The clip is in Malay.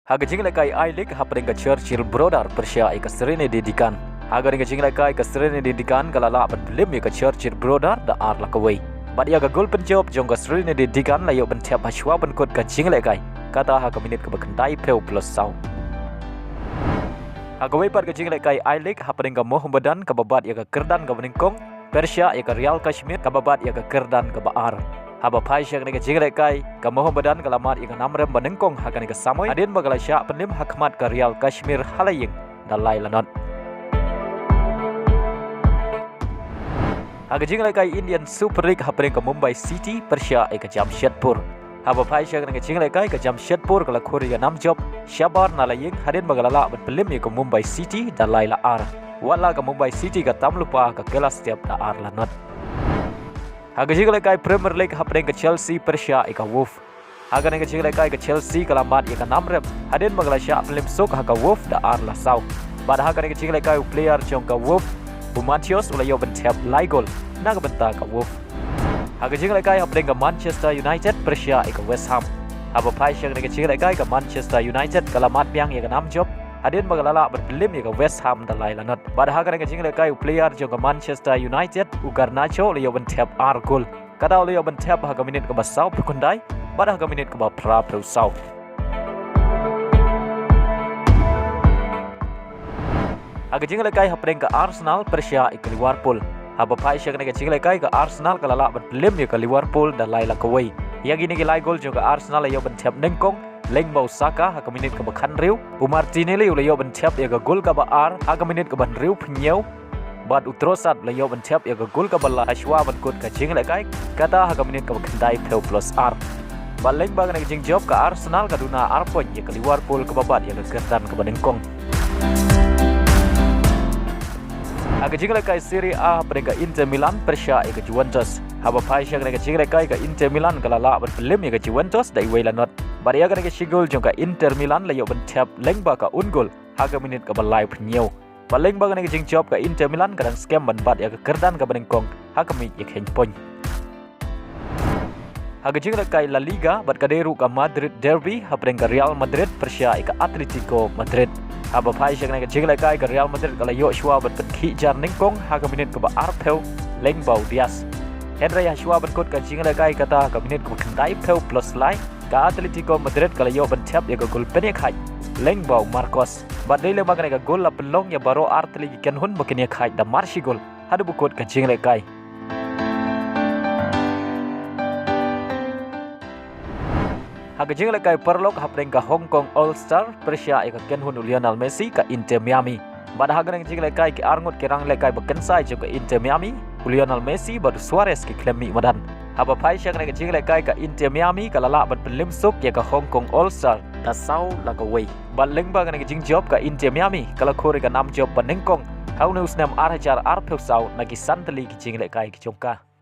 Haga lekai ailik hapring ka Churchill Brodar Persia ika serene didikan. Haga ringa lekai ka serene didikan kalala ban film ika Churchill Brodar da ar lakawai. Bat ya gol penjob jong ka serene didikan layo ban tiap haswa ban kot ka lekai. Kata haga minit ka bakandai peu plus sau. Haga wai par ka lekai ailik hapring ka Mohammedan ka babat ya ka kerdan ka beningkong Persia ya ka Real Kashmir ka babat ya ka kerdan ka baar. Haba paisha ka lekai ka Mohammedan ka lamat ika namrem beningkong haga ka samoy adin bagala sya penlim hakmat ka Real Kashmir halaying dalai lanot. Haga lekai Indian Super League hapring ka Mumbai City Persia ika Jamshedpur. Haba paisha ka lekai ka Jamshedpur ka Korea namjob Shabar nalaying hadin bagala penlim ika Mumbai City dalai la ar. Wala ka Mumbai City ka tamlupa ka kelas tiap da ar lanot. Haga lekai Premier League hapring ka Chelsea Persia ika Wolf. Haga lekai ka Chelsea kalamat ika namrem hadin bagala sya penlim sok haga Wolf da ar la sau. Pada haga lekai player jong ka Wolf Bumatios ulayo bentep lai gol naga benta ka Wolf. Haga lekai hapring ka Manchester United Persia ika West Ham. Haba paisha lekai ka Manchester United kalamat biang ika namjob hadin bagalala berpelim ika West Ham dalai lanot. Pada haga lekai player jong ka Manchester United Garnacho ulayo bentep ar gol. Kata ulayo bentep haga minit ka basau pekundai pada haga minit ka pra sau. Haga lekai hapring ka Arsenal Persia ika Liverpool. Haba paisha lekai ka Arsenal kalala berpelim ika Liverpool dalai la kawai. Yang ini lai gol juga Arsenal ulayo bentep nengkong Leng bau Saka haga minit ka bakan riu Martinelli ulayo bentep ya gol ka baar haga minit ka ban riu penyau bad utrosat ulayo bentep ya gol ka bala haswa ban kot ka lekai kata haga minit ka bakandai peu plus ar baleng bang job ka Arsenal kaduna arpon ya ka Liverpool ka babat ya ka kerdan ka banengkong. Haga lekai Serie A pada Inter Milan Persia ika Juventus. Haba paisha lekai ka Inter Milan kalala berpelim ika Juventus dai wailanot. Baria ka sigol jong ka Inter Milan layo bentep lengba ka ungol haga minit ka balai penyau. Baleng ba ka job ka Inter Milan kadang scam ban bat ya ka kerdan ka benengkong haga minit ya henpon. Haga lekai La Liga bat kaderu ka Madrid Derby hapring ka Real Madrid Persia ika Atletico Madrid. Haba paisha lekai ka Real Madrid kala Joshua berpekhi jar ningkong haga minit ka ba arpeu lengbau Dias. Henry Joshua berkot ka lekai kata ka minit ka kendai peu plus lai ka Atletico Madrid kala yo bentep ya ka gol penek hai lengbau Marcos. Badai le bagane ka gol la pelong ya baro artli ken hun bakene khai da marshi gol hadu bukot ka lekai. Haga lekai perlok hapring ka Hong Kong All Star Persia ika kenhun Lionel Messi ka Inter Miami. Pada haga lekai ki arngot kerang lekai bekensai juga Inter Miami Lionel Messi baru Suarez ki klemi madan. Haba paisha lekai ka Inter Miami kalala ban pelim sok ya ka Hong Kong All Star da sau la ka wei. Baleng ba job ka Inter Miami kala kore ka nam job banengkong. Hau neus nam ar hajar ar peu sau nagi santali ki lekai ki jongka.